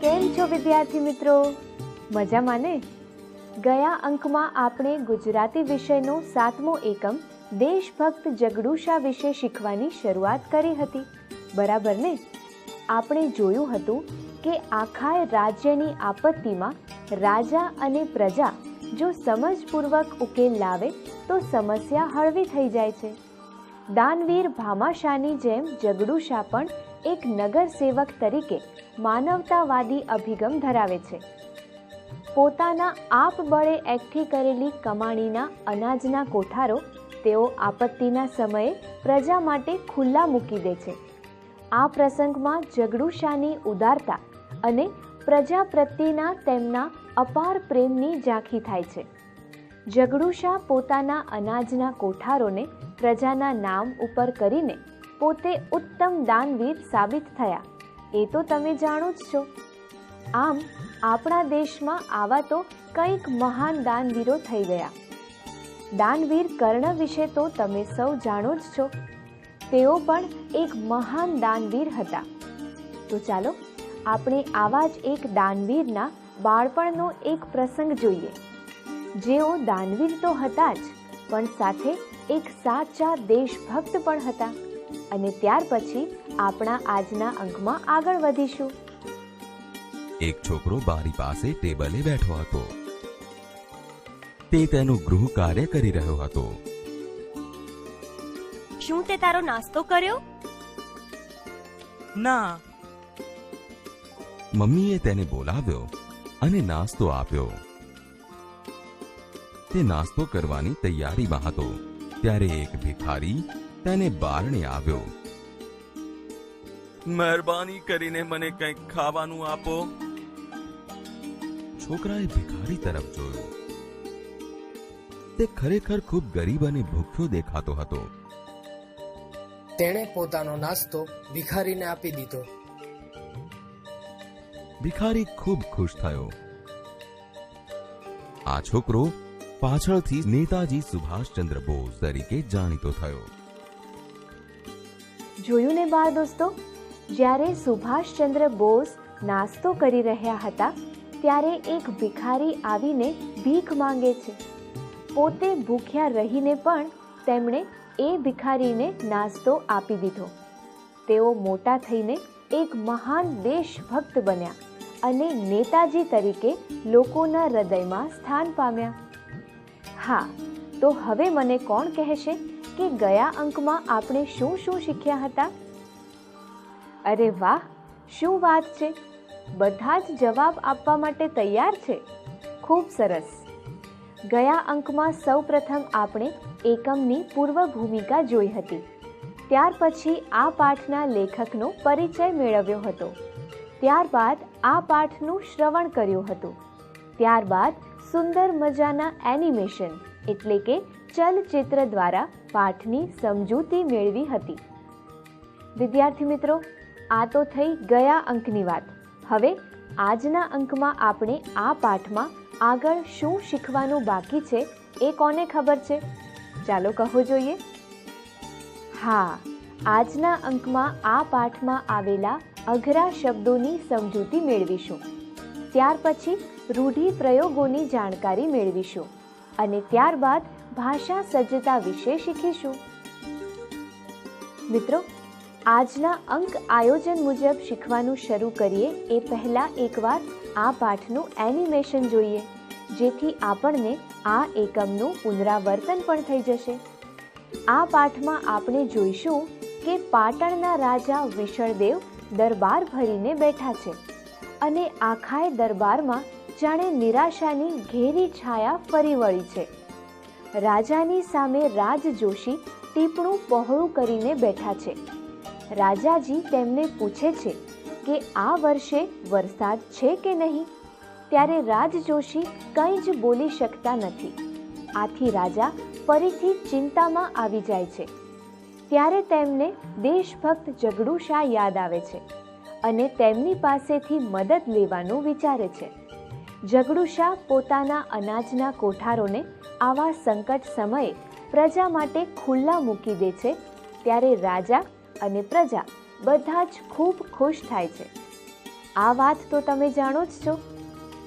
કેમ છો વિદ્યાર્થી મિત્રો? મજામાં ને? ગયા અંકમાં આપણે ગુજરાતી વિષયનો 7મો એકમ દેશભક્ત જગડુશા વિશે શીખવાની શરૂઆત કરી હતી, બરાબર ને? આપણે જોયું હતું કે આખા રાજ્યની આપત્તિમાં રાજા અને પ્રજા જો સમજપૂર્વક ઉકેલ લાવે તો સમસ્યા હળવી થઈ જાય છે. દાનવીર ભામાશાની જેમ જગડુશા પણ એક નગર સેવક તરીકે માનવતાવાદી અભિગમ ધરાવે છે. પોતાના આપબળે એકઠી કરેલી કમાણીના અનાજના કોઠારો તેઓ આપત્તિના સમયે પ્રજા માટે ખુલ્લા મૂકી દે છે. આ પ્રસંગમાં જગડુશાની ઉદારતા અને પ્રજા પ્રત્યેના તેમના અપાર પ્રેમની ઝાંખી થાય છે. જગડુશા પોતાના અનાજના કોઠારોને પ્રજાના નામ ઉપર કરીને પોતે ઉત્તમ દાનવીર સાબિત થયા, એ તો તમે જાણો જ છો. આમ આપણા દેશમાં આવા તો કંઈક મહાન દાનવીરો થઈ ગયા. દાનવીર કર્ણ વિશે તો તમે સૌ જાણો જ છો. તેઓ પણ એક મહાન દાનવીર હતા. તો ચાલો આપણે આવા જ એક દાનવીરના બાળપણનો એક પ્રસંગ જોઈએ. જેઓ દાનવીર તો હતા જ, પણ સાથે એક સાચા દેશભક્ત પણ હતા. અને ત્યાર પછી આપણા આજના અંકમાં આગળ વધીશું. એક છોકરો બારી પાસે ટેબલે બેઠો હતો. તે તેનું ગૃહ કાર્ય કરી રહ્યો હતો. શું તે તારો નાસ્તો કર્યો? ના. મમ્મીએ તેને બોલાવ્યો અને નાસ્તો આપ્યો. તે નાસ્તો કરવાની તૈયારીમાં હતો ત્યારે એક ભિખારી તેને બારણે આવ્યો. મહેરબાની કરીને મને કંઈક ખાવાનું આપો. છોકરાએ ભિખારી તરફ જોયું. તે ખરેખર ખૂબ ગરીબ અને ભૂખ્યો દેખાતો હતો. તેણે પોતાનો નાસ્તો ભિખારીને આપી દીધો. ભિખારી ખૂબ ખુશ થયો. આ છોકરો પાછળથી નેતાજી સુભાષચંદ્ર બોઝ તરીકે જાણીતો થયો. જોયું ને બાળ દોસ્તો, જ્યારે સુભાષચંદ્ર બોઝ નાસ્તો કરી રહ્યા હતા ત્યારે એક ભિખારી આવીને ભીખ માંગે છે. પોતે ભૂખ્યા રહીને પણ તેમણે એ ભિખારીને નાસ્તો આપી દીધો. તેઓ મોટા થઈને એક મહાન દેશભક્ત બન્યા અને નેતાજી તરીકે લોકોના હૃદયમાં સ્થાન પામ્યા. હા, તો હવે મને કોણ કહેશે કે ગયા અંકમાં આપણે શું શું શીખ્યા હતા? અરે વાહ, શું વાત છે! બધા જ જવાબ આપવા માટે તૈયાર છે. ખૂબ સરસ. ગયા અંકમાં સૌપ્રથમ આપણે એકમની પૂર્વ ભૂમિકા જોઈ હતી. ત્યાર પછી આ પાઠના લેખકનો પરિચય મેળવ્યો હતો. ત્યારબાદ આ પાઠનું શ્રવણ કર્યું હતું. ત્યારબાદ સુંદર મજાના એનિમેશન એટલે કે ચલચિત્ર દ્વારા પાઠની સમજૂતી મેળવી હતી. વિદ્યાર્થી મિત્રો, આ તો થઈ ગયા અંકની વાત. હવે આજના અંકમાં આપણે આ પાઠમાં આગળ શું શીખવાનું બાકી છે એ કોને ખબર છે? ચાલો કહો જોઈએ. હા, આજના અંકમાં આ પાઠમાં આવેલા અઘરા શબ્દોની સમજૂતી મેળવીશું. ત્યાર પછી રૂઢિપ્રયોગોની જાણકારી મેળવીશું અને ત્યારબાદ ભાષા સજ્જતા વિશે શીખીશું. મિત્રો, આજના અંક આયોજન મુજબ શીખવાનું શરૂ કરીએ એ પહેલા એકવાર આ પાઠનું એનિમેશન જોઈએ, જેથી આપણને આ એકમનું પુનરાવર્તન પણ થઈ જશે. આ પાઠમાં આપણે જોઈશું કે પાટણના રાજા વિશળદેવ દરબાર ભરીને બેઠા છે અને આખાય દરબારમાં જાણે નિરાશાની ઘેરી છાયા ફરી વળી છે. રાજાની સામે રાજજોશી ટીપણું પહોળું કરીને બેઠા છે. રાજાજી તેમને પૂછે છે કે આ વર્ષે વરસાદ છે કે નહીં, ત્યારે રાજજોશી કંઈ જ બોલી શકતા નથી. આથી રાજા ફરીથી ચિંતામાં આવી જાય છે. ત્યારે તેમને દેશભક્ત જગડુશા યાદ આવે છે અને તેમની પાસેથી મદદ લેવાનું વિચારે છે. જગડુશા પોતાના અનાજના કોઠારોને આવા સંકટ સમયે પ્રજા માટે ખુલ્લા મૂકી દે છે. ત્યારે રાજા અને પ્રજા બધા જ ખૂબ ખુશ થાય છે. આ વાત તો તમે જાણો જ છો.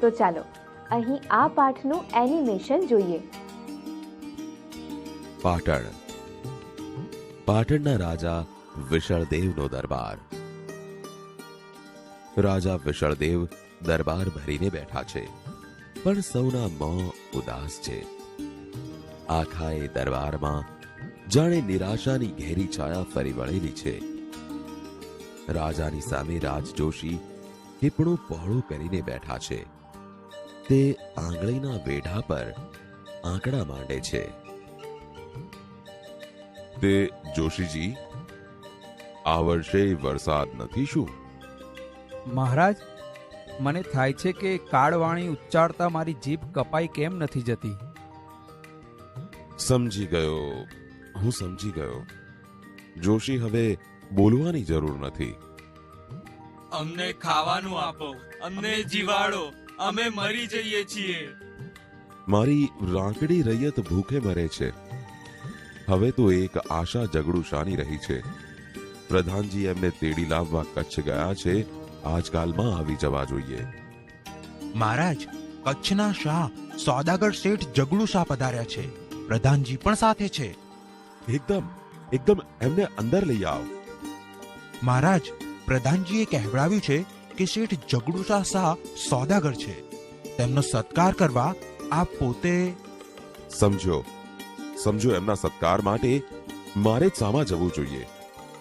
તો ચાલો અહીં આ પાઠનું એનિમેશન જોઈએ. પાટણ. પાટણના રાજા વિશળદેવનો દરબાર. રાજા વિશળદેવ દરબાર ભરીને બેઠા છે, પણ સૌના મોં ઉદાસ છે. આખા એ દરબારમાં જાણે નિરાશાની ઘેરી છાયા ફરી વળેલી છે. રાજાની સામે રાજજોશી ટીપણું પહોળું કરીને બેઠા છે. તે આંગળીના વેઢા પર આંકડા માંડે છે. તે જોશીજી, આ વર્ષે વરસાદ નથી શું? મહારાજ, મને થાય છે કે કાળવાણી ઉચ્ચારતા મારી જીભ કપાઈ કેમ નથી જતી. સમજી ગયો, હું સમજી ગયો. જોશી, હવે બોલવાની જરૂર નથી. અમને ખાવાનું આપો, અમને જીવાડો, અમે મરી જઈએ છીએ. મારી રાંકડી રૈયત ભૂખે મરે છે. હવે તો એક આશા જગડુશાની રહી છે. પ્રધાનજી એમને તેડી લાવવા કચ્છ ગયા છે. આજકાલમાં આવી જવા જોઈએ. મહારાજ, કચ્છના શાહ સોદાગર શેઠ જગડુ શાહ પધાર્યા છે. પ્રધાનજી પણ સાથે છે. એકદમ એમને અંદર લઈ આવ. મહારાજ, પ્રધાનજીએ કહેવડાવ્યું છે કે શેઠ જગડુ શાહ સોદાગર છે. તેમનો સત્કાર કરવા આપ પોતે. સમજો, એમના સત્કાર માટે મારે જ સામા જવું જોઈએ.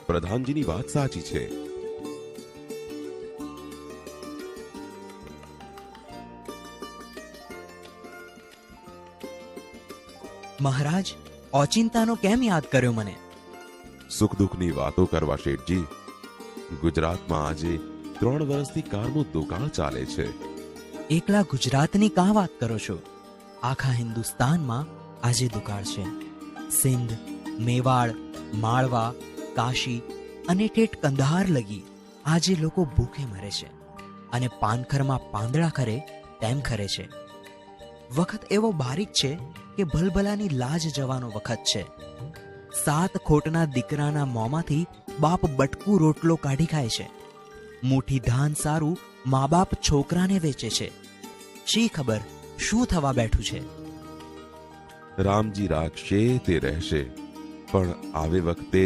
પ્રધાનજીની વાત સાચી છે. મહારાજ, ઓચિંતાનો કેમ યાદ કર્યો મને? સુખ દુઃખની વાતો કરવા શેઠજી. ગુજરાતમાં આજે 3 વર્ષથી કારનું દુકાળ ચાલે છે. એકલા ગુજરાતની કાં વાત કરો છો? આખા હિન્દુસ્તાનમાં આજે દુકાળ છે. સિંધ, મેવાડ, માળવા, કાશી અને ઠેઠ કંદહાર લગી આજે લોકો ભૂખે મરે છે અને પાનખરમાં પાંદડા ખરે તેમ ખરે છે. વખત એવો બારીક છે કે ભલભલાની લાજ જવાનો વખત છે. 7 ખોટના દીકરાના મોંમાંથી બાપ બટકું રોટલો કાઢી ખાય છે. મુઠ્ઠી ધાન સારું મા બાપ છોકરાને વેચે છે. શી ખબર શું થવા બેઠું છે. રામજી રાખશે તે રહેશે, પણ આવે વખતે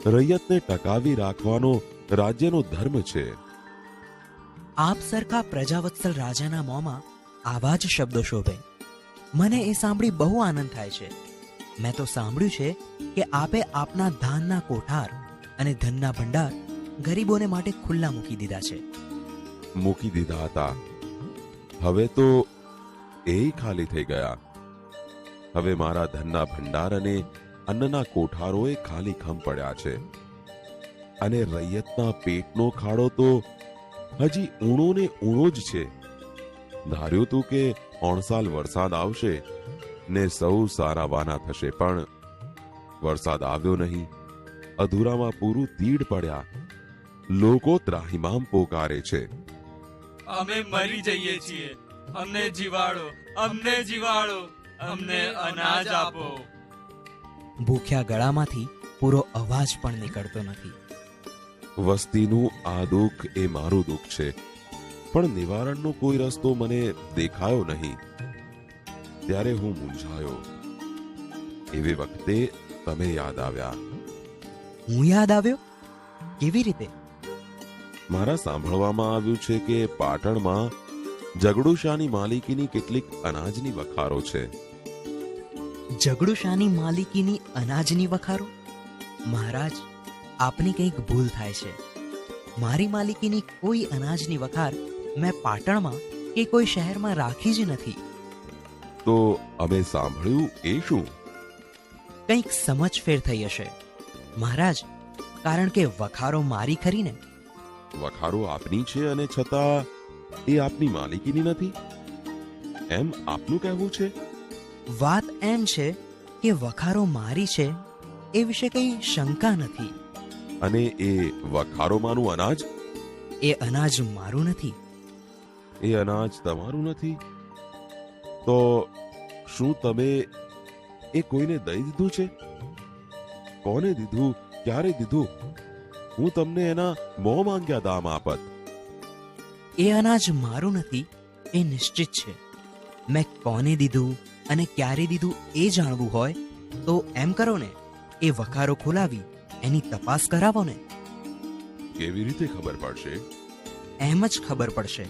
રૈયતને ટકાવી રાખવાનો રાજ્યનો ધર્મ છે. આપ સરખા પ્રજાવત્સલ રાજાના મોંમાં આવા જ શબ્દો શોભે. મને એ સાંભળી બહુ આનંદ થાય છે. મેં તો સાંભળ્યું છે કે આપે આપના ધાનના કોઠાર અને ધનના ભંડાર ગરીબોને માટે ખુલ્લા મૂકી દીધા છે. મૂકી દીધા હતા, હવે તો એ ખાલી થઈ ગયા. હવે મારા ધનના ભંડાર અને અન્નના કોઠારોએ ખાલી ખમ પડ્યા છે. અને રૈયતના પેટનો ખાડો તો હજી ઊણો ને ઊણો જ છે. ધાર્યું તું કે 3 સાલ વરસાદ આવશે ને સૌ સારાવાના થશે, પણ વરસાદ આવ્યો નહીં. અધૂરામાં પૂરું તીડ પડ્યા. લોકો ત્રાહિમામ પોકારે છે. અમે મરી જઈએ છીએ, અમને જીવાડો, અમને જીવાડો, અમને અનાજ આપો. ભૂખ્યા ગળામાંથી પૂરો અવાજ પણ નીકળતો નથી. વસ્તીનું આ દુઃખ એ મારું દુઃખ છે, પણ નિવારણનો કોઈ રસ્તો મને દેખાયો નહીં. ત્યારે હું મૂંઝાયો. એવી વખતે તમે યાદ આવ્યા. હું યાદ આવ્યો? કેવી રીતે? મારા સાંભળવામાં આવ્યું છે કે પાટણમાં જગડુ શાહની માલિકીની કેટલીક અનાજની વખારો છે. જગડુ શાહની માલિકીની અનાજની વખારો? મહારાજ, આપની કંઈક ભૂલ થાય છે. મારી માલિકીની કોઈ અનાજની વખાર મેં પાટણમાં કે કોઈ શહેરમાં રાખી જ નથી. તો અમે સાંભળ્યું એ શું? કંઈક સમજફેર થઈ હશે મહારાજ, કારણ કે વખારો મારી ખરીને. વખારો આપની છે અને છતાં એ આપની માલિકીની નથી, એમ આપનું કહેવું છે? વાત એમ છે કે વખારો મારી છે એ વિશે કંઈ શંકા નથી. અને એ વખારોમાંનું અનાજ? એ અનાજ મારું નથી. એ અનાજ તમારું નથી? તો શું તમે એ કોઈને દઈ દીધું છે? કોને દીધું? ક્યારે દીધું? હું તમને એના મોં માંગ્યા દામ આપત. એ અનાજ મારું નથી એ નિશ્ચિત છે. મેં કોને દીધું અને ક્યારે દીધું એ જાણવું હોય તો એમ કરો ને, એ વખારો ખોલાવી એની તપાસ કરાવો ને. કેવી રીતે ખબર પડશે? એમ જ ખબર પડશે.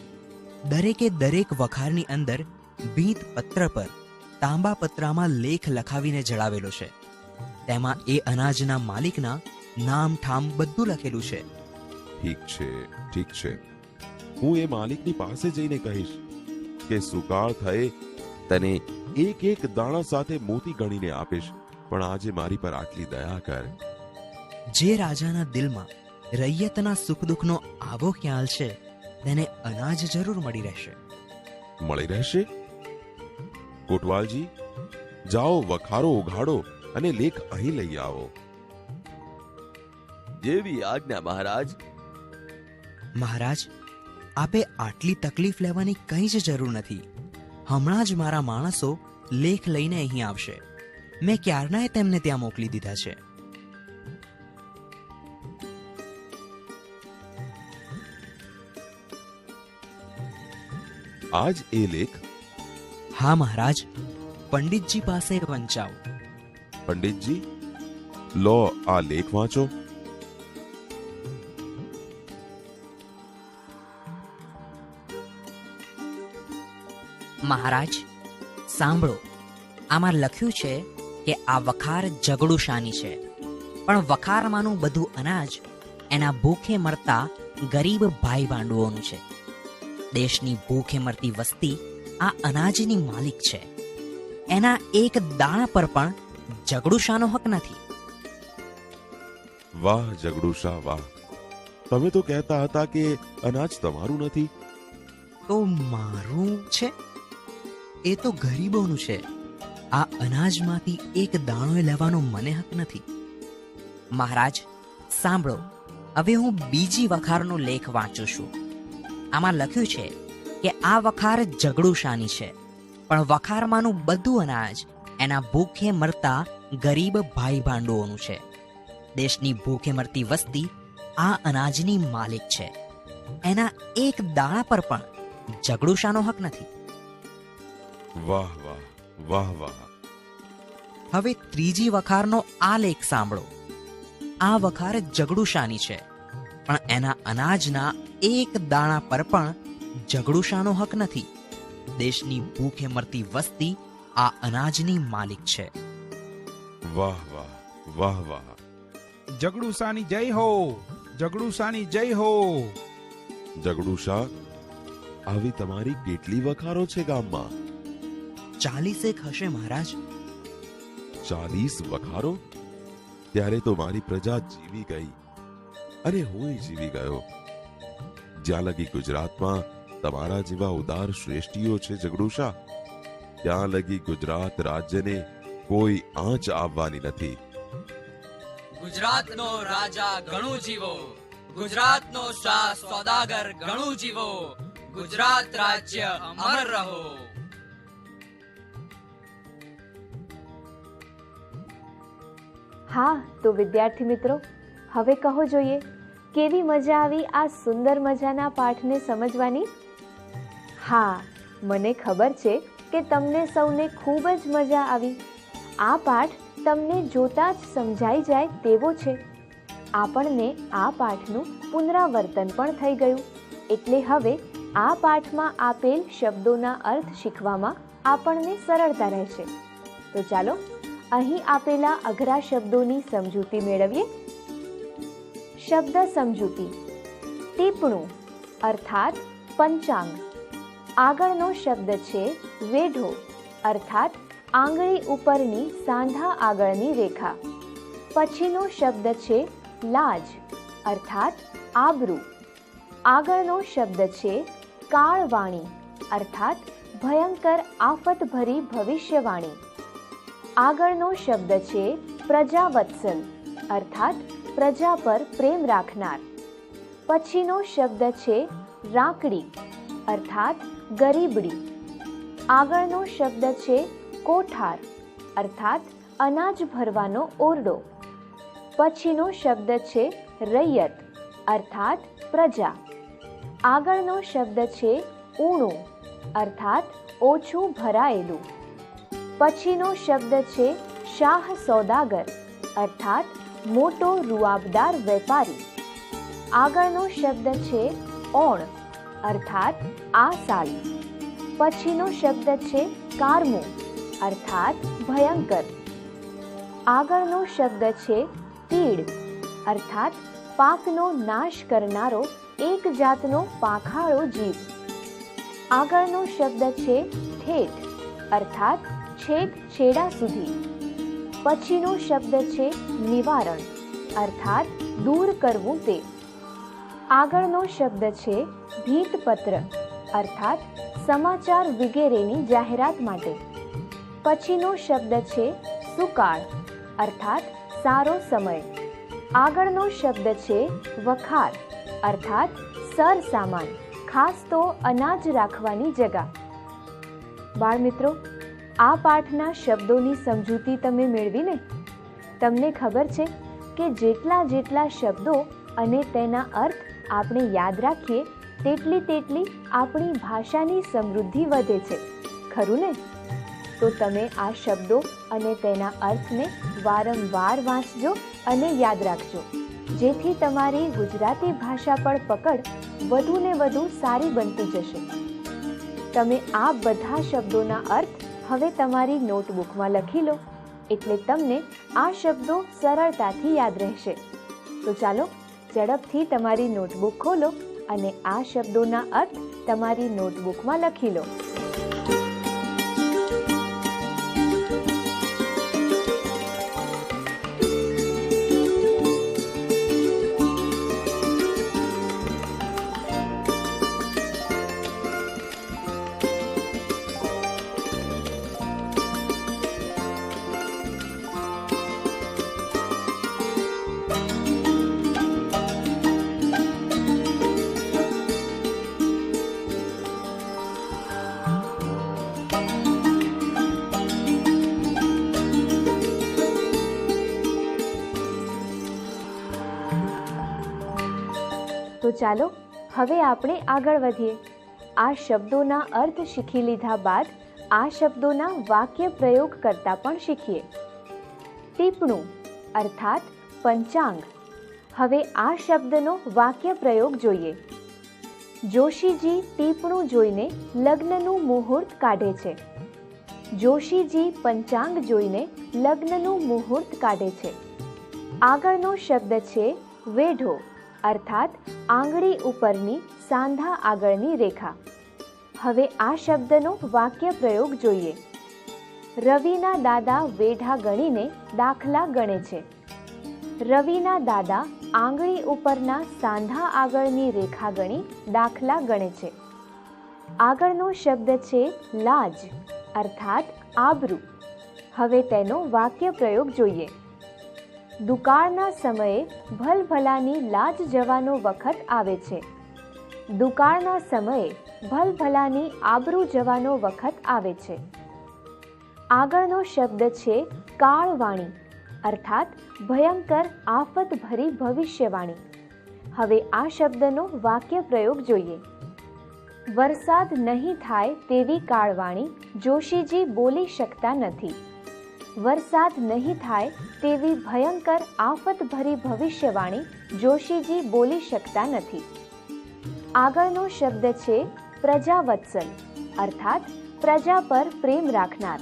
દરેકે દરેક વખારની અંદર ભીંત પત્ર પર તાંબા પત્રામાં લેખ લખાવીને જડાવેલો છે. તેમાં એ અનાજના માલિકના નામ ઠામ બધું લખેલું છે. ઠીક છે, ઠીક છે. હું એ માલિકની પાસે જઈને કહીશ કે સુકાળ થયે તને એક એક દાણા સાથે મોતી ગણીને આપીશ, પણ આજે મારી પર આટલી દયા કર. જે રાજાના દિલમાં રૈયતના સુખ દુઃખનો આવો ખ્યાલ છે તેને અનાજ જરૂર મળી રહેશે. મળી રહેશે? કોટવાલજી, જાઓ વખારો ઉઘાડો અને લેખ અહીં લઈ આવો. જેવી આજ્ઞા મહારાજ. મહારાજ, આપે આટલી તકલીફ લેવાની કંઈ જ જરૂર નથી. હમણાં જ મારા માણસો લેખ લઈને અહીં આવશે. મેં ક્યારનાય તેમને ત્યાં મોકલી દીધા છે. આજ એ લેખ? હા મહારાજ, પંડિતજી પાસે વંચાવો. પંડિતજી, લો આ લેખ વાંચો. મહારાજ સાંભળો, આમાં લખ્યું છે કે આ વખાર ઝઘડુશાની છે, પણ વખારમાંનું બધું અનાજ એના ભૂખે મરતા ગરીબ ભાઈ ભાંડુઓનું છે. દેશની ભૂખે મરતી વસ્તી આ અનાજની માલિક છે. એના એક દાણા પર પણ ઝઘડુશાનો હક નથી. વાહ ઝઘડુશા વાહ! તમે તો કહેતા હતા કે અનાજ તમારું નથી. તો મારું છે? એ તો ગરીબોનું છે. આ અનાજમાંથી એક દાણો લેવાનો મને હક નથી. મહારાજ સાંભળો, હવે હું બીજી વખારનો લેખ વાંચું છું. આમાં લખ્યું છે કે આ વખાર ઝઘડુશાની છે, પણ વખારમાંનું બધું અનાજ એના ભૂખે મરતા ગરીબ ભાઈ ભાંડુઓનું છે. દેશની ભૂખે મરતી વસ્તી આ અનાજની માલિક છે. એના એક દાણા પર પણ ઝઘડુશાનો હક નથી. વાહ વાહ વાહ વાહ! હવે ત્રીજી વખારનો આ લેખ સાંભળો. આ વખાર ઝઘડુશાની છે, પણ એના અનાજના એક દાણા પર પણ ઝઘડુશાનો હક નથી. દેશની ભૂખે મરતી વસ્તી આ અનાજની માલિક છે. વાહ વાહ વાહ વાહ! ઝઘડુસાની જય હો! ઝઘડુસાની જય હો! ઝઘડુશા, આવી તમારી કેટલી વખારો છે ગામમાં? 40 હશે મહારાજ. 40 વખારો? ત્યારે તો મારી પ્રજા જીવી ગઈ અને હું જીવી ગયો. જ્યાં લગી ગુજરાતમાં તમારા જેવા ઉદાર શ્રેષ્ઠીઓ છે ઝઘડુશા, ત્યાં લગી ગુજરાત રાજ્યને કોઈ આંચ આવવાની નથી. ગુજરાતનો રાજા ઘણું જીવો, ગુજરાતનો શાહ સોદાગર ઘણું જીવો, ગુજરાત રાજ્ય અમર રહો. હા, તો વિદ્યાર્થી મિત્રો, હવે કહો જોઈએ, કેવી મજા આવી આ સુંદર મજાના પાઠને સમજવાની? હા, મને ખબર છે કે તમને સૌને ખૂબ જ મજા આવી. આ પાઠ તમને જોતા જ સમજાઈ જાય તેવો છે. આપણને આ પાઠનું પુનરાવર્તન પણ થઈ ગયું, એટલે હવે આ પાઠમાં આપેલ શબ્દોના અર્થ શીખવામાં આપણને સરળતા રહેશે. તો ચાલો અહીં આપેલા અઘરા શબ્દોની સમજૂતી મેળવીએ. શબ્દ સમજૂતી. ટીપણું અર્થાત પંચાંગ. આગળનો શબ્દ છે વેઢો અર્થાત આંગળી ઉપરની સાંધા આગળની રેખા. પછીનો શબ્દ છે લાજ અર્થાત આબરૂ. આગળનો શબ્દ છે કાળવાણી અર્થાત ભયંકર આફતભરી ભવિષ્યવાણી. આગળનો શબ્દ છે પ્રજાવત્સલ અર્થાત પ્રજા પર પ્રેમ રાખનાર. પછીનો શબ્દ છે રાકડી અર્થાત ગરીબડી. આગળનો શબ્દ છે કોઠાર અર્થાત અનાજ ભરવાનો ઓરડો. પછીનો શબ્દ છે રૈયત અર્થાત પ્રજા. આગળનો શબ્દ છે ઊણું અર્થાત ઓછું ભરાયેલું. પછીનો શબ્દ છે શાહ સોદાગર અર્થાત મોટો રૂઆબદાર વેપારી. આગળનો શબ્દ છે ઓણ અર્થાત આ સાલ. પછીનો શબ્દ છે કારમું અર્થાત ભયંકર. આગળનો શબ્દ છે તીડ અર્થાત પાકનો નાશ કરનારો એક જાતનો પાંખાળો જીવ. આગળનો શબ્દ છે ઠેઠ અર્થાત છેક છેડા સુધી. પછીનો શબ્દ છે નિવારણ અર્થાત દૂર કરવું તે. આગળનો શબ્દ છે ભીતપત્ર અર્થાત સમાચાર વગેરેની જાહેરાત માટે. પછીનો શબ્દ છે સુકાળ અર્થાત સારો સમય. આગળનો શબ્દ છે વખાર અર્થાત સરસામાન, ખાસ તો અનાજ રાખવાની જગા. બાળમિત્રો, આ પાઠના શબ્દોની સમજૂતી તમે મેળવીને? તમને ખબર છે કે જેટલા શબ્દો અને તેના અર્થ આપણે યાદ રાખીએ તેટલી આપણી ભાષાની સમૃદ્ધિ વધે છે, ખરું ને? તો તમે આ શબ્દો અને તેના અર્થને વારંવાર વાંચજો અને યાદ રાખજો, જેથી તમારી ગુજરાતી ભાષા પર પકડ વધુ ને વધુ સારી બનતી જશે. તમે આ બધા શબ્દોના અર્થ હવે તમારી નોટબુકમાં લખી લો, એટલે તમને આ શબ્દો સરળતાથી યાદ રહેશે. તો ચાલો ઝડપથી તમારી નોટબુક ખોલો અને આ શબ્દોના અર્થ તમારી નોટબુકમાં લખી લો. તો ચાલો હવે આપણે આગળ વધીએ. આ શબ્દોના અર્થ શીખી લીધા બાદ આ શબ્દોના વાક્ય પ્રયોગ કરતા પણ શીખીએ. ટીપણું અર્થાત પંચાંગ. હવે આ શબ્દનો વાક્ય પ્રયોગ જોઈએ. જોશીજી ટીપણું જોઈને લગ્નનું મુહૂર્ત કાઢે છે. જોશીજી પંચાંગ જોઈને લગ્નનું મુહૂર્ત કાઢે છે. આગળનો શબ્દ છે વેઢો અર્થાત આંગળી ઉપરની સાંધા આગળની રેખા. હવે આ શબ્દનો વાક્ય પ્રયોગ જોઈએ. રવિના દાદા વેઢા ગણીને દાખલા ગણે છે. રવિના દાદા આંગળી ઉપરના સાંધા આગળની રેખા ગણી દાખલા ગણે છે. આગળનો શબ્દ છે લાજ અર્થાત આબરૂ. હવે તેનો વાક્ય પ્રયોગ જોઈએ. દુકાળના સમયે ભલભલાની લાજ જવાનો વખત આવે છે. દુકાળના સમયે ભલભલાની આબરૂ જવાનો વખત આવે છે. આગળનો શબ્દ છે કાળવાણી અર્થાત ભયંકર આફતભરી ભવિષ્યવાણી. હવે આ શબ્દનો વાક્ય પ્રયોગ જોઈએ. વરસાદ નહીં થાય તેવી કાળવાણી જોશીજી બોલી શકતા નથી. વરસાદ નહીં થાય તેવી ભયંકર આફતભરી ભવિષ્યવાણી જોશીજી બોલી શકતા નથી. આગળનો શબ્દ છે પ્રજાવત્સલ અર્થાત પ્રજા પર પ્રેમ રાખનાર.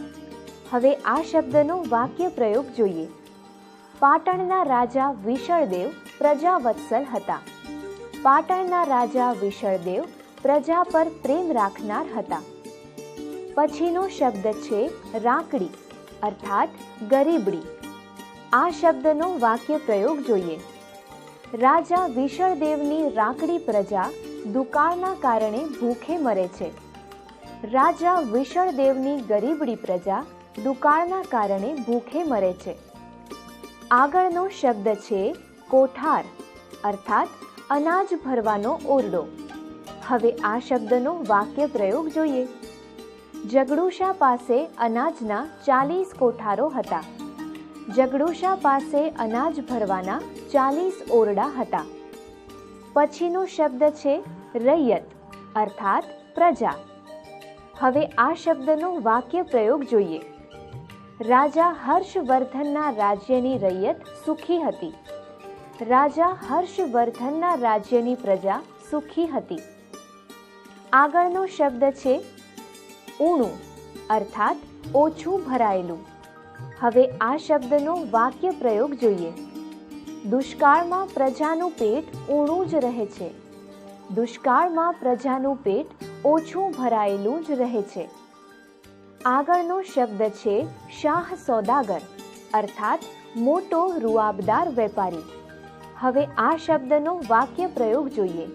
હવે આ શબ્દનો વાક્ય પ્રયોગ જોઈએ. પાટણના રાજા વિશળદેવ પ્રજાવત્સલ હતા. પાટણના રાજા વિશળદેવ પ્રજા પર પ્રેમ રાખનાર હતા. પછીનો શબ્દ છે રાકડી અર્થાત ગરીબડી. આ શબ્દનો વાક્ય પ્રયોગ જોઈએ. રાજા વિશળદેવની રાકડી પ્રજા દુકાળના કારણે ભૂખે મરે છે. રાજા વિશળદેવની ગરીબડી પ્રજા દુકાળના કારણે ભૂખે મરે છે. આગળનો શબ્દ છે કોઠાર અર્થાત અનાજ ભરવાનો ઓરડો. હવે આ શબ્દનો વાક્ય પ્રયોગ જોઈએ. જગડુશા પાસે અનાજના 40 કોઠારો હતા. જગડુશા પાસે અનાજ ભરવાના 40 ઓરડા હતા. પછીનો શબ્દ છે રૈયત અર્થાત પ્રજા. હવે આ શબ્દનો વાક્ય પ્રયોગ જોઈએ. રાજા હર્ષવર્ધનના રાજ્યની રૈયત સુખી હતી. રાજા હર્ષવર્ધનના રાજ્યની પ્રજા સુખી હતી. આગળનો શબ્દ છે ઊણું અર્થાત ઓછું ભરાયેલું. હવે આ શબ્દનો વાક્ય પ્રયોગ જોઈએ. દુષ્કાળમાં પ્રજાનું પેટ ઊણું જ રહે છે. દુષ્કાળમાં પ્રજાનું પેટ ઓછું ભરાયેલું જ રહે છે. આગળનો શબ્દ છે શાહ સોદાગર અર્થાત મોટો રૂઆબદાર વેપારી. હવે આ શબ્દનો વાક્ય પ્રયોગ જોઈએ.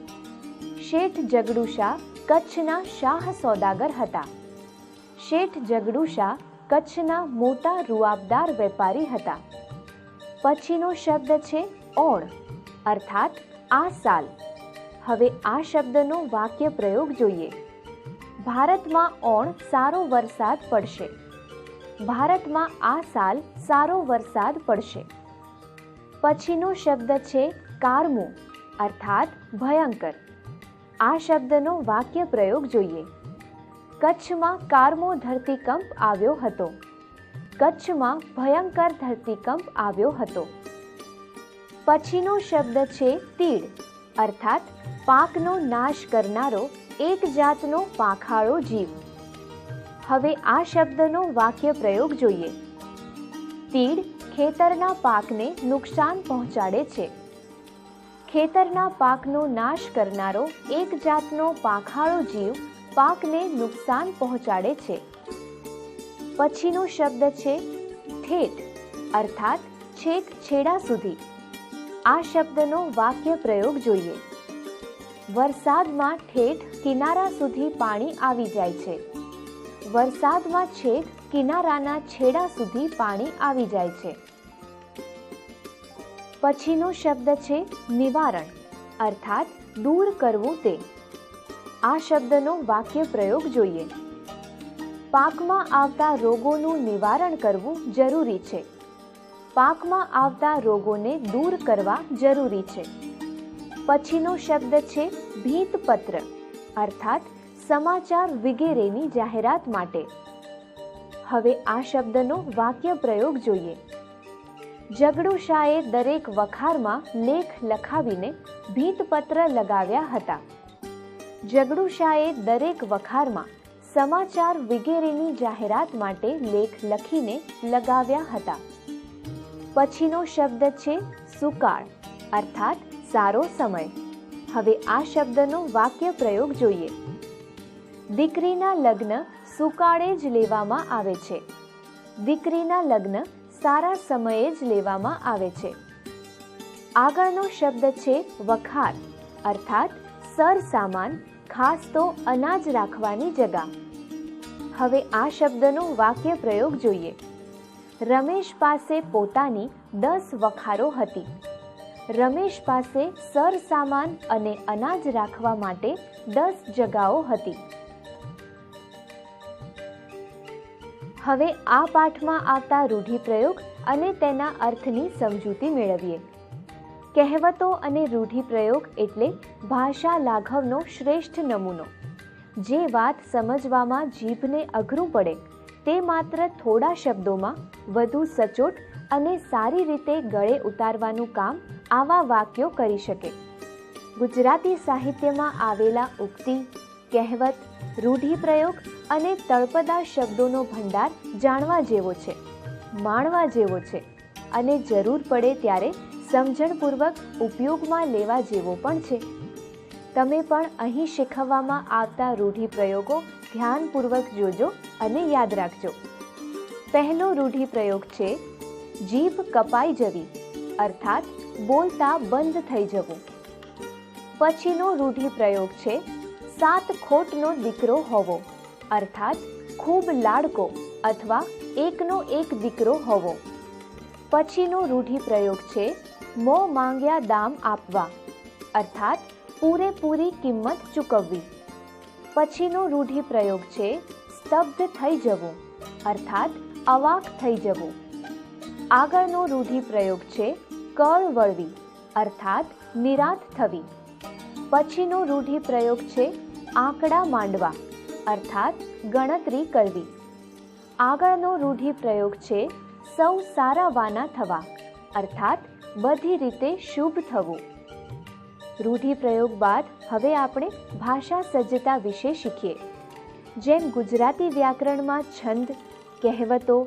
શેઠ જગડુ શાહ કચ્છના શાહ સોદાગર હતા. શેઠ જગડુ શાહ કચ્છના મોટા રૂઆબદાર વેપારી હતા. પછીનો શબ્દ છે ઓણ અર્થાત આ સાલ. હવે આ શબ્દનો વાક્ય પ્રયોગ જોઈએ. ભારતમાં ઓણ સારો વરસાદ પડશે. ભારતમાં આ સાલ સારો વરસાદ પડશે. પછીનો શબ્દ છે કારમું અર્થાત ભયંકર. આ શબ્દનો વાક્ય પ્રયોગ જોઈએ. કચ્છમાં કારમો ધરતીકંપ આવ્યો હતો. કચ્છમાં ભયંકર ધરતીકંપ આવ્યો હતો. પછીનો શબ્દ છે તીડ અર્થાત પાકનો નાશ કરનારો એક જાતનો પાંખાળો જીવ. હવે આ શબ્દનો વાક્ય પ્રયોગ જોઈએ. તીડ ખેતરના પાકને નુકસાન પહોંચાડે છે. ખેતરના પાકનો નાશ કરનારો એક જાતનો પાંખાળો જીવ પાકને નુકસાન પહોંચાડે છે. પછીનો શબ્દ છે ઠેઠ અર્થાત છેક છેડા સુધી. આ શબ્દનો વાક્ય પ્રયોગ જોઈએ. વરસાદમાં ઠેઠ કિનારા સુધી પાણી આવી જાય છે. વરસાદમાં છેક કિનારાના છેડા સુધી પાણી આવી જાય છે. પછીનો શબ્દ છે નિવારણ અર્થાત દૂર કરવું તે. આ શબ્દનો વાક્ય પ્રયોગ જોઈએ. પાકમાં આવતા રોગોનું નિવારણ કરવું જરૂરી છે. પાકમાં આવતા રોગોને દૂર કરવા જરૂરી છે. પછીનો શબ્દ છે ભીંતપત્ર અર્થાત સમાચાર વગેરેની જાહેરાત માટે. હવે આ શબ્દનો વાક્ય પ્રયોગ જોઈએ. જગડુ શાહે દરેક વખારમાં લેખ લખાવીને ભીંતપત્ર લગાવ્યા હતા. જગડુ શાહે દરેક વખારમાં સમાચાર વગેરેની જાહેરાત માટે લેખ લખીને લગાવ્યા હતા. પછીનો શબ્દ છે સુકાળ અર્થાત સારો સમય. હવે આ શબ્દનો વાક્ય પ્રયોગ જોઈએ. દીકરીના લગ્ન સુકાળે જ લેવામાં આવે છે. દીકરીના લગ્ન સારા સમયે જ લેવામાં આવે છે. આગળનો શબ્દ છે વખાર અર્થાત સરસામાન ખાસ તો અનાજ રાખવાની જગા. હવે આ શબ્દનો વાક્ય પ્રયોગ જોઈએ. રમેશ પાસે પોતાની 10 વખારો હતી. રમેશ પાસે સરસામાન અને અનાજ રાખવા માટે 10 જગાઓ હતી. હવે આ પાઠમાં આવતા રૂઢિપ્રયોગ અને તેના અર્થની સમજૂતી મેળવીએ. કહેવતો અને રૂઢિપ્રયોગ એટલે ભાષા લાઘવનો શ્રેષ્ઠ નમૂનો. જે વાત સમજવામાં જીભને અઘરું પડે તે માત્ર થોડા શબ્દોમાં વધુ સચોટ અને સારી રીતે ગળે ઉતારવાનું કામ આવા વાક્યો કરી શકે. ગુજરાતી સાહિત્યમાં આવેલા ઉક્તિ, કહેવત, રૂઢિપ્રયોગ અને તળપદા શબ્દોનો ભંડાર જાણવા જેવો છે, માણવા જેવો છે અને જરૂર પડે ત્યારે સમજણપૂર્વક ઉપયોગમાં લેવા જેવો પણ છે. તમે પણ અહીં શીખવવામાં આવતા રૂઢિપ્રયોગો ધ્યાનપૂર્વક જોજો અને યાદ રાખજો. પહેલો રૂઢિપ્રયોગ છે જીભ કપાઈ જવી અર્થાત બોલતા બંધ થઈ જવું. પછીનો રૂઢિપ્રયોગ છે 7 ખોટનો દીકરો હોવો અર્થાત ખૂબ લાડકો અથવા એકનો એક દીકરો હોવો. પછીનો રૂઢિપ્રયોગ છે મોં માંગ્યા દામ આપવા અર્થાત પૂરેપૂરી કિંમત ચૂકવવી. પછીનો રૂઢિપ્રયોગ છે સ્તબ્ધ થઈ જવું અર્થાત અવાક થઈ જવું. આગળનો રૂઢિપ્રયોગ છે કળ વળવી અર્થાત નિરાત થવી. પછીનો રૂઢિપ્રયોગ છે આંકડા માંડવા અર્થાત ગણતરી કરવી. આગળનો રૂઢિપ્રયોગ છે સૌ સારાવાના થવા અર્થાત બધી રીતે શુભ થવું. રૂઢિપ્રયોગ બાદ હવે આપણે ભાષા સજ્જતા વિશે શીખીએ. જેમ ગુજરાતી વ્યાકરણમાં છંદ, કહેવતો,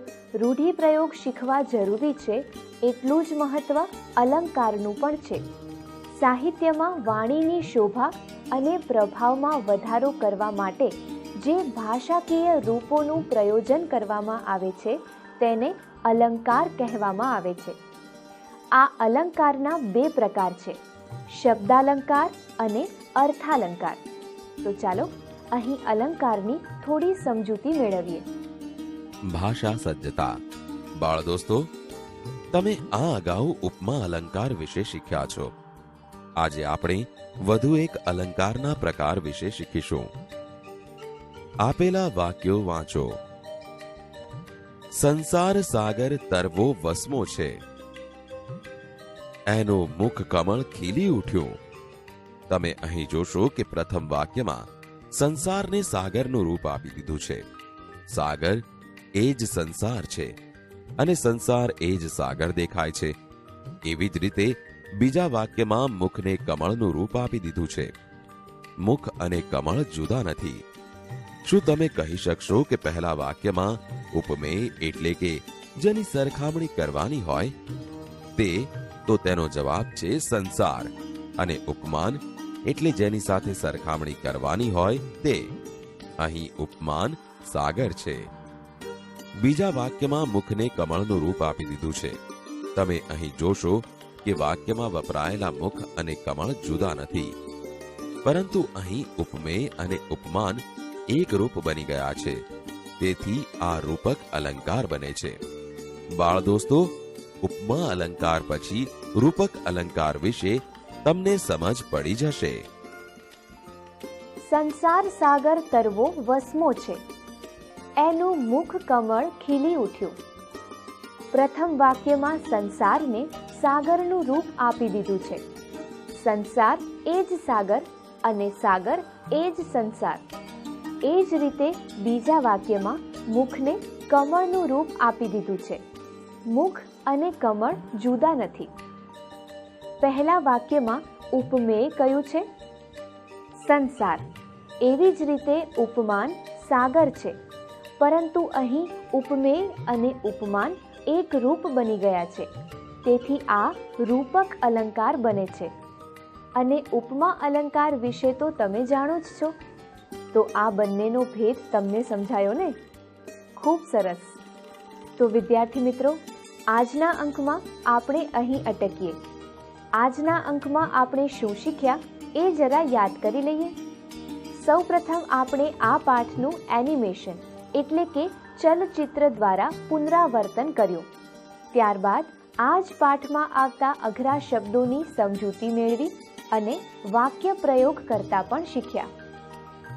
રૂઢિપ્રયોગ શીખવા જરૂરી છે, એટલું જ મહત્વ અલંકારનું પણ છે. સાહિત્યમાં વાણીની શોભા અને પ્રભાવમાં વધારો કરવા માટે જે ભાષાકીય રૂપોનું પ્રયોજન કરવામાં આવે છે તેને અલંકાર કહેવામાં આવે છે. આ અલંકારના બે પ્રકાર છે, શબ્દાલંકાર અને અર્થાલંકાર. તો ચાલો અહીં અલંકારની થોડી સમજૂતી મેળવીએ. ભાષા સજ્જતા. બાળ દોસ્તો, તમે આ અગાઉ ઉપમા અલંકાર વિશે શીખ્યા છો. આજે આપણે વધુ એક અલંકારના પ્રકાર વિશે શીખીશું. આપેલા વાક્યો વાંચો. સંસાર સાગર તરવો વસમો છે, એનું મુખ કમળ ખીલી ઉઠ્યું. તમે અહીં જોશો કે પ્રથમ વાક્યમાં સંસારને સાગરનું રૂપ આપી દીધું છે. સાગર એ જ સંસાર છે અને સંસાર એ જ સાગર દેખાય છે. એવી જ રીતે બીજા વાક્યમાં મુખને કમળનું રૂપ આપી દીધું છે. મુખ અને કમળ જુદા નથી. શું તમે કહી શકશો કે પહેલા વાક્યમાં ઉપમેય એટલે કે જેની સરખામણી કરવાની હોય તે, તો તેનો જવાબ છે સંસાર, અને ઉપમાન એટલે જેની સાથે સરખામણી કરવાની હોય તે. અહીં ઉપમાન સાગર છે. બીજા વાક્યમાં મુખને કમળનું રૂપ આપી દીધું છે. તમે અહીં જોશો કે વાક્યમાં વપરાયેલા મુખ અને કમળ જુદા નથી, પરંતુ અહીં ઉપમેય અને ઉપમાન એક રૂપ બની ગયા છે. તેથી આ રૂપક અલંકાર બને છે. બાળ દોસ્તો, ઉપમા અલંકાર પછી રૂપક અલંકાર વિશે તમને સમજ પડી જશે. સંસાર સાગર તરવો વસમો છે, એનું મુખ કમળ ખીલી ઉઠ્યું. પ્રથમ વાક્યમાં સંસારને સાગરનું રૂપ આપી દીધું છે. સંસાર એ જ સાગર અને સાગર એ જ સંસાર. એ જ રીતે બીજા વાક્યમાં મુખને કમળનું રૂપ આપી દીધું છે. મુખ અને કમળ જુદા નથી. પહેલા વાક્યમાં ઉપમેય કયું છે? સંસાર. એવી જ રીતે ઉપમાન સાગર છે, પરંતુ અહીં ઉપમેય અને ઉપમાન એક રૂપ બની ગયા છે. તેથી આ રૂપક અલંકાર બને છે. અને ઉપમા અલંકાર વિશે તો તમે જાણો જ છો, તો આ બંનેનો ભેદ તમને સમજાયો ને? ખૂબ સરસ. તો વિદ્યાર્થી મિત્રો, આજના અંકમાં આપણે અહીં અટકીએ. આજના અંકમાં આપણે શું શીખ્યા એ જરા યાદ કરી લઈએ. સૌપ્રથમ આપણે આ પાઠનું એનિમેશન એટલે કે ચલચિત્ર દ્વારા પુનરાવર્તન કર્યું. ત્યારબાદ આ જ પાઠમાં આવતા અઘરા શબ્દોની સમજૂતી મેળવી અને વાક્ય પ્રયોગ કરતા પણ શીખ્યા.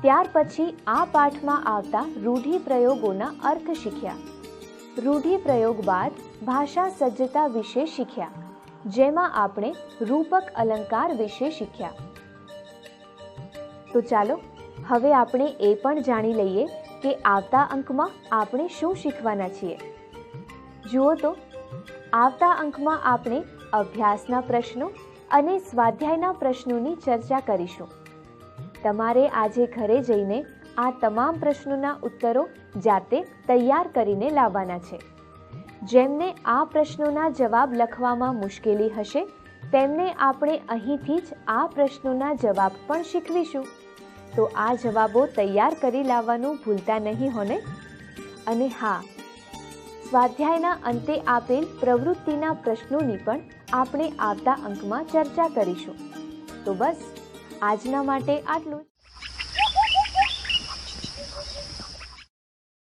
ત્યાર પછી આ પાઠમાં આવતા રૂઢિપ્રયોગોના અર્થ શીખ્યા. રૂઢિપ્રયોગ બાદ ભાષા સજ્જતા વિશે શીખ્યા, જેમાં આપણે રૂપક અલંકાર વિશે શીખ્યા. તો ચાલો હવે આપણે એ પણ જાણી લઈએ કે આવતા અંકમાં આપણે શું શીખવાના છીએ. જુઓ તો, આવતા અંકમાં આપણે અભ્યાસના પ્રશ્નો અને સ્વાધ્યાયના પ્રશ્નોની ચર્ચા કરીશું. તમારે આજે ઘરે જઈને આ તમામ પ્રશ્નોના ઉત્તરો જાતે તૈયાર કરીને લાવવાના છે. જેમને આ પ્રશ્નોના જવાબ લખવામાં મુશ્કેલી હશે તેમને આપણે અહીંથી જ આ પ્રશ્નોના જવાબ પણ શીખવીશું. તો આ જવાબો તૈયાર કરી લાવવાનું ભૂલતા નહીં હો ને? અને હા, સ્વાધ્યાયના અંતે આપેલ પ્રવૃત્તિના પ્રશ્નોની પણ આપણે આવતા અંકમાં ચર્ચા કરીશું. તો બસ આજના માટે આટલું જ.